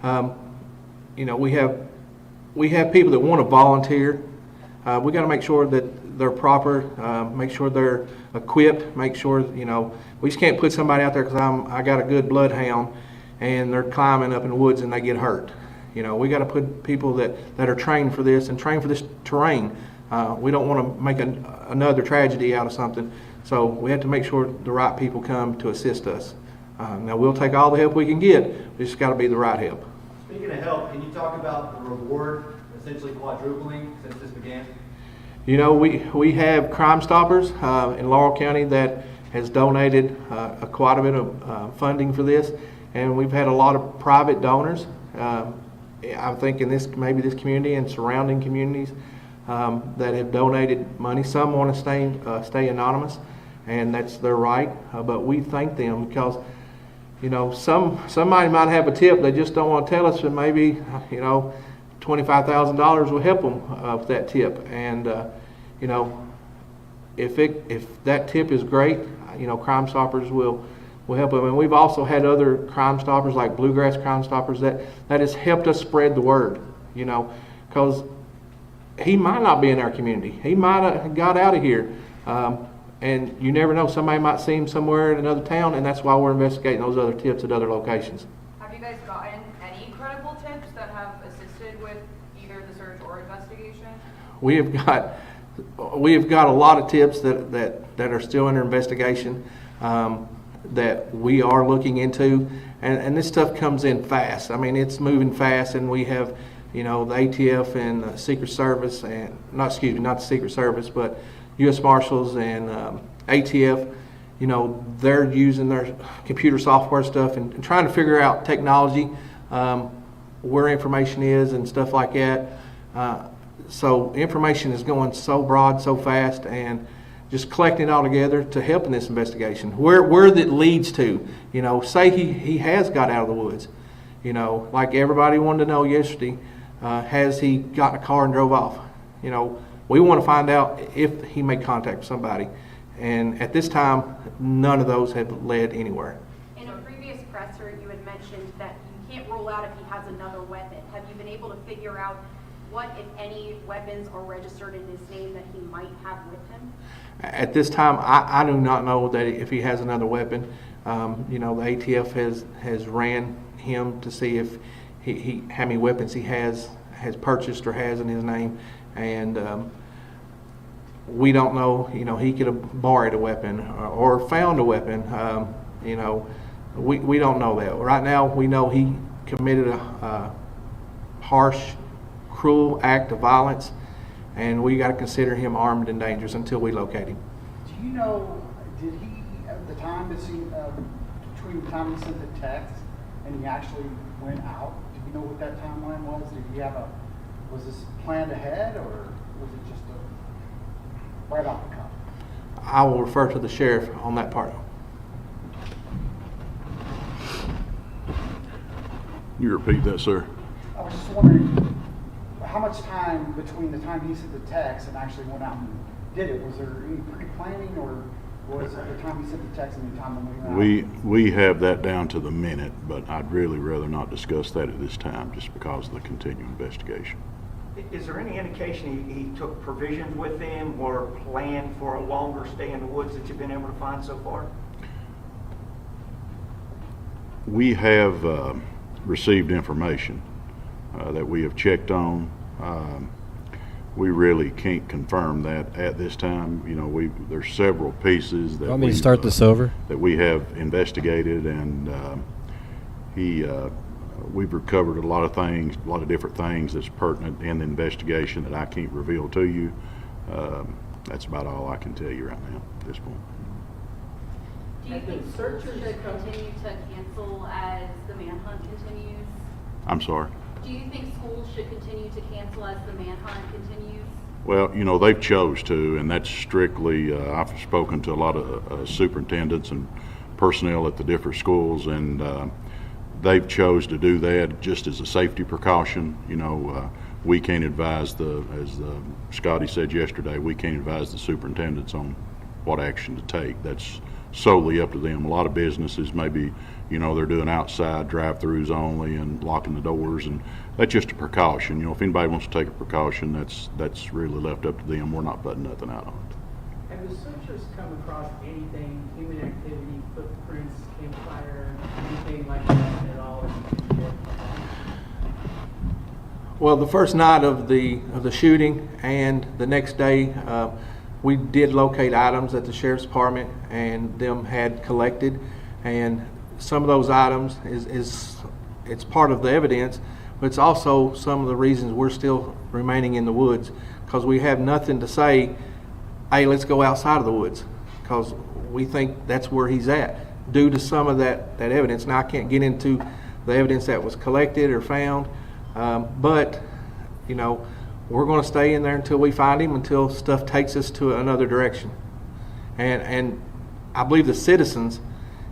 You know, we have people that want to volunteer. We got to make sure that they're proper, make sure they're equipped, make sure, you know, we just can't put somebody out there because I got a good bloodhound and they're climbing up in the woods and they get hurt. You know, we got to put people that are trained for this and trained for this terrain. We don't want to make another tragedy out of something, so we have to make sure the right people come to assist us. Now, we'll take all the help we can get, we just got to be the right help. Speaking of help, can you talk about the reward essentially quadrupling since this began? You know, we have Crime Stoppers in Laurel County that has donated quite a bit of funding for this, and we've had a lot of private donors. I think in maybe this community and surrounding communities that have donated money. Some want to stay anonymous, and that's their right. But we thank them because, you know, somebody might have a tip they just don't want to tell us, and maybe, you know, $25,000 will help them with that tip. And you know, if that tip is great, you know, Crime Stoppers will help them. And we've also had other Crime Stoppers like Bluegrass Crime Stoppers that has helped us spread the word. You know, because he might not be in our community. He might have got out of here. And you never know, somebody might see him somewhere in another town, and that's why we're investigating those other tips at other locations. Have you guys gotten any credible tips that have assisted with either the search or investigation? We have got a lot of tips that are still under investigation that we are looking into, and this stuff comes in fast. I mean, it's moving fast, and we have, you know, the ATF and the Secret Service, and not the Secret Service, but U.S. Marshals and ATF. You know, they're using their computer software stuff and trying to figure out technology, where information is and stuff like that. So information is going so broad, so fast, and just collecting it all together to help in this investigation. Where that leads to, you know, say he has got out of the woods, you know, like everybody wanted to know yesterday, has he got in a car and drove off? You know, we want to find out if he made contact with somebody. And at this time, none of those have led anywhere. In a previous presser, you had mentioned that you can't rule out if he has another weapon. Have you been able to figure out what, if any, weapons are registered in his name that he might have with him? At this time, I do not know that if he has another weapon. You know, the ATF has ran him to see if he how many weapons he has purchased or has in his name, and we don't know. You know, he could have borrowed a weapon or found a weapon. You know, we don't know that. Right now, we know he committed a harsh, cruel act of violence, and we got to consider him armed and dangerous until we locate him. Do you know, did he, at the time, between the time he sent the text and he actually went out, do you know what that timeline was? Did he have was this planned ahead, or was it just right off the cuff? I will refer to the sheriff on that part. You repeat that, sir? I was just wondering, how much time between the time he sent the text and actually went out and did it? Was there any pre-planning, or was it the time he sent the text and the time when he went out? We have that down to the minute, but I'd really rather not discuss that at this time just because of the continuing investigation. Is there any indication he took provisions with him or planned for a longer stay in the woods that you've been able to find so far? We have received information that we have checked on. We really can't confirm that at this time. You know, there's several pieces that Want me to start this over? That we have investigated, and we've recovered a lot of things, a lot of different things that's pertinent in the investigation that I can't reveal to you. That's about all I can tell you right now at this point. Do you think search should continue to cancel as the manhunt continues? I'm sorry? Do you think schools should continue to cancel as the manhunt continues? Well, you know, they've chose to, and that's strictly, I've spoken to a lot of superintendents and personnel at the different schools, and they've chose to do that just as a safety precaution. You know, we can't advise as Scotty said yesterday, we can't advise the superintendents on what action to take. That's solely up to them. A lot of businesses maybe, you know, they're doing outside drive-throughs only and locking the doors, and that's just a precaution. You know, if anybody wants to take a precaution, that's really left up to them. We're not putting nothing out on it. Have the searchers come across anything, human activity, footprints, campfire, anything like that at all? Well, the first night of the shooting and the next day, we did locate items that the sheriff's department and them had collected, and some of those items it's part of the evidence, but it's also some of the reasons we're still remaining in the woods, because we have nothing to say, hey, let's go outside of the woods, because we think that's where he's at due to some of that evidence. Now, I can't get into the evidence that was collected or found, but you know, we're going to stay in there until we find him, until stuff takes us to another direction. And I believe the citizens,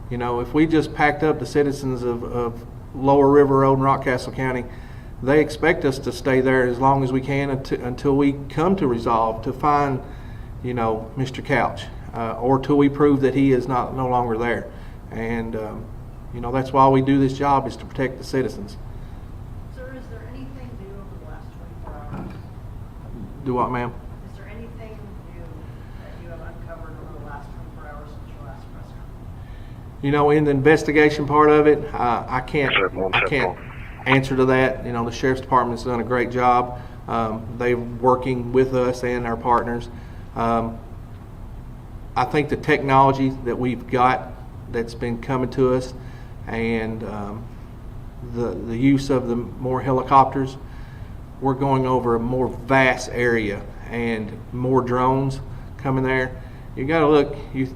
you know, if we just packed up the citizens of Lower River Road and Rockcastle County, they expect us to stay there as long as we can until we come to resolve to find, you know, Mr. Couch, or till we prove that he is no longer there. And you know, that's why we do this job, is to protect the citizens. Sir, is there anything new over the last 24 hours? Do what, ma'am? Is there anything new that you have uncovered over the last 24 hours since your last press conference? You know, in the investigation part of it, I can't answer to that. You know, the sheriff's department's done a great job. They're working with us and our partners. I think the technology that we've got that's been coming to us, and the use of the more helicopters, we're going over a more vast area and more drones coming there. You got to look. You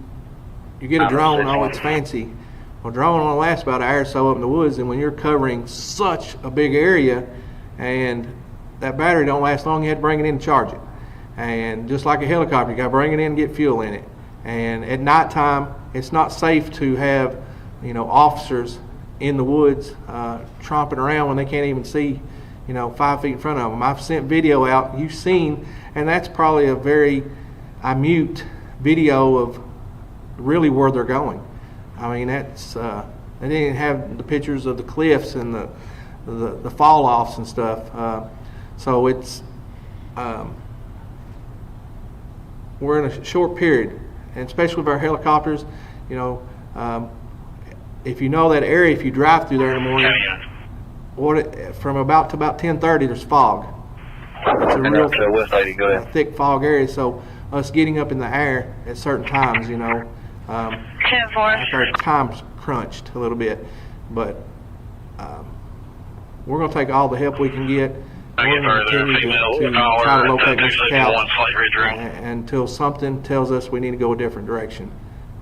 get a drone, oh, it's fancy. Well, drone only lasts about an hour or so up in the woods, and when you're covering such a big area, and that battery don't last long, you have to bring it in and charge it. And just like a helicopter, you got to bring it in and get fuel in it. And at nighttime, it's not safe to have, you know, officers in the woods tromping around when they can't even see, you know, 5 feet in front of them. I've sent video out, you've seen, and that's probably a very minute video of really where they're going. I mean, that's they didn't have the pictures of the cliffs and the fall offs and stuff. So it's we're in a short period, and especially with our helicopters, you know, if you know that area, if you drive through there in the morning, from about to about 10:30, there's fog. It's a real thick fog area, so us getting up in the air at certain times, you know, our time's crunched a little bit, but we're going to take all the help we can get. We're going to continue to try to locate Mr. Couch until something tells us we need to go a different direction.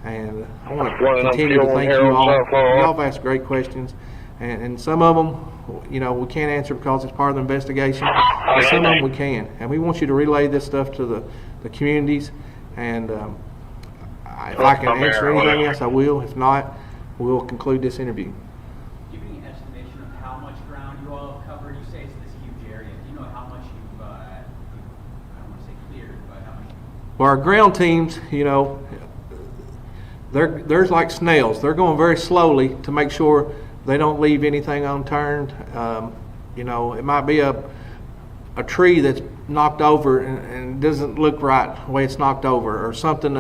And I want to continue to thank you all. Y'all have asked great questions, and some of them, you know, we can't answer because it's part of the investigation, but some of them we can. And we want you to relay this stuff to the communities, and if I can answer anything else, I will. If not, we'll conclude this interview. Do you have any estimation of how much ground you all have covered? You say it's this huge area. Do you know how much you've, I don't want to say cleared, but how much? Well, our ground teams, you know, there's like snails. They're going very slowly to make sure they don't leave anything unturned. You know, it might be a tree that's knocked over and doesn't look right the way it's knocked over, or something,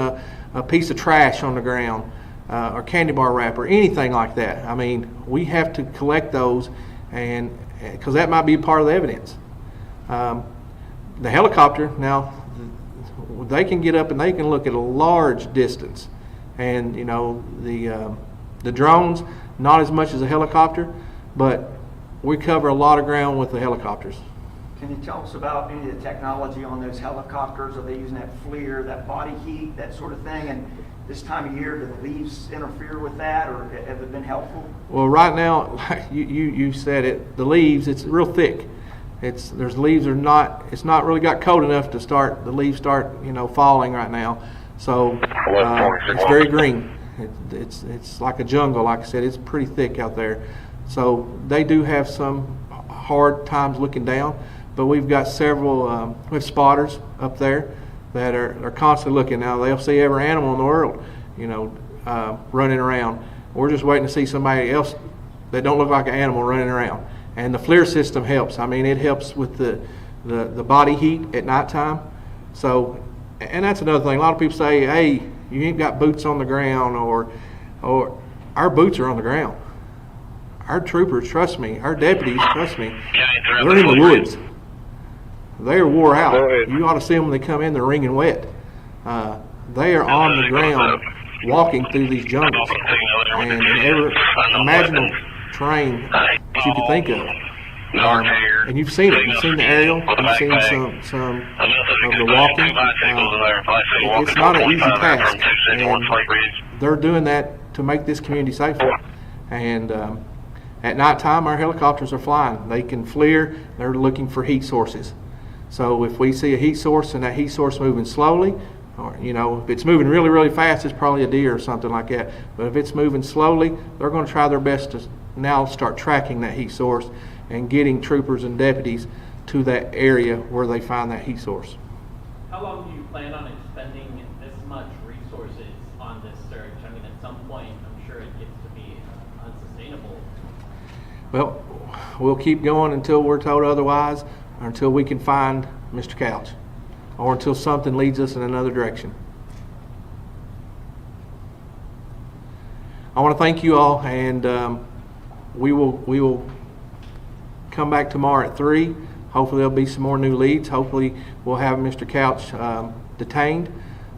a piece of trash on the ground, or candy bar wrapper, anything like that. I mean, we have to collect those, and because that might be part of the evidence. The helicopter, now, they can get up and they can look at a large distance, and you know, the drones, not as much as a helicopter, but we cover a lot of ground with the helicopters. Can you tell us about any of the technology on those helicopters? Are they using that FLIR, that body heat, that sort of thing? And this time of year, do the leaves interfere with that, or have they been helpful? Well, right now, like you said it, the leaves, it's real thick. There's leaves are not, it's not really got cold enough to start, the leaves start, you know, falling right now. So it's very green. It's like a jungle, like I said, it's pretty thick out there. So they do have some hard times looking down, but we've got several, we have spotters up there that are constantly looking. Now they'll see every animal in the world, you know, running around. We're just waiting to see somebody else that don't look like an animal running around. And the FLIR system helps. I mean, it helps with the body heat at nighttime. So, and that's another thing. A lot of people say, hey, you ain't got boots on the ground, or our boots are on the ground. Our troopers, trust me, our deputies, trust me, they're in the woods. They're wore out. You ought to see them when they come in, they're wringing wet. They are on the ground walking through these jungles. And in every imaginable terrain that you could think of. And you've seen it. You've seen the aerial. You've seen some of the walking. It's not an easy task. And they're doing that to make this community safer. And at nighttime, our helicopters are flying. They can FLIR. They're looking for heat sources. So if we see a heat source and that heat source moving slowly, or if it's moving really, really fast, it's probably a deer or something like that. But if it's moving slowly, they're going to try their best to now start tracking that heat source and getting troopers and deputies to that area where they find that heat source. How long do you plan on expending this much resources on this search? I mean, at some point, I'm sure it gets to be unsustainable. Well, we'll keep going until we're told otherwise, or until we can find Mr. Couch, or until something leads us in another direction. I want to thank you all, and we will come back tomorrow at 3. Hopefully there'll be some more new leads. Hopefully we'll have Mr. Couch detained.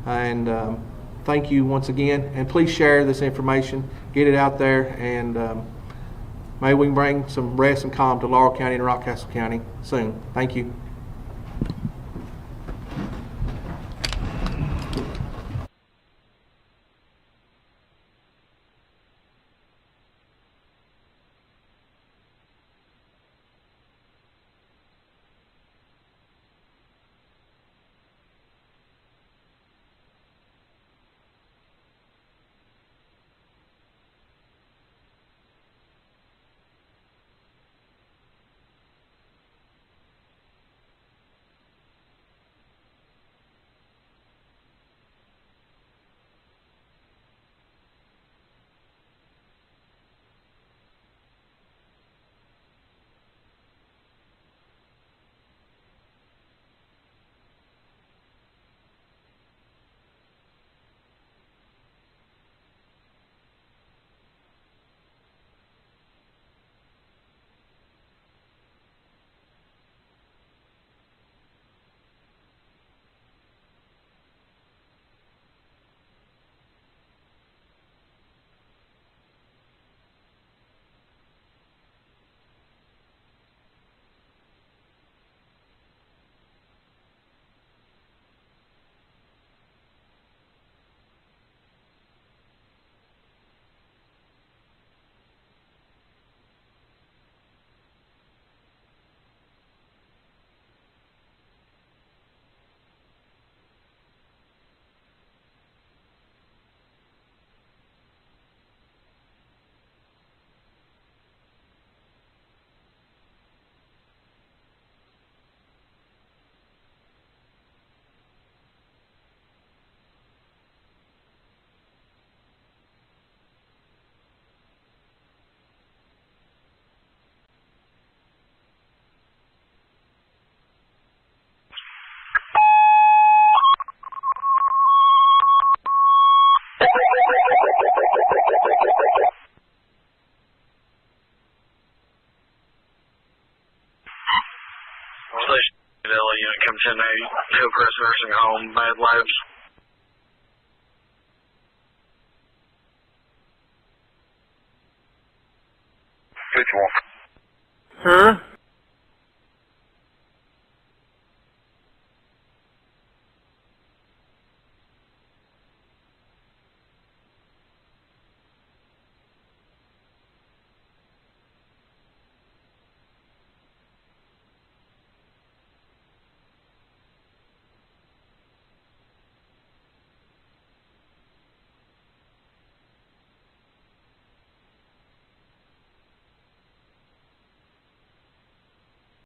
And thank you once again. And please share this information, get it out there, and maybe we can bring some rest and calm to Laurel County and Rockcastle County soon. Thank you. Unit comes in a Hillcrest Nursing Home, Mad Labs. Which one? Huh?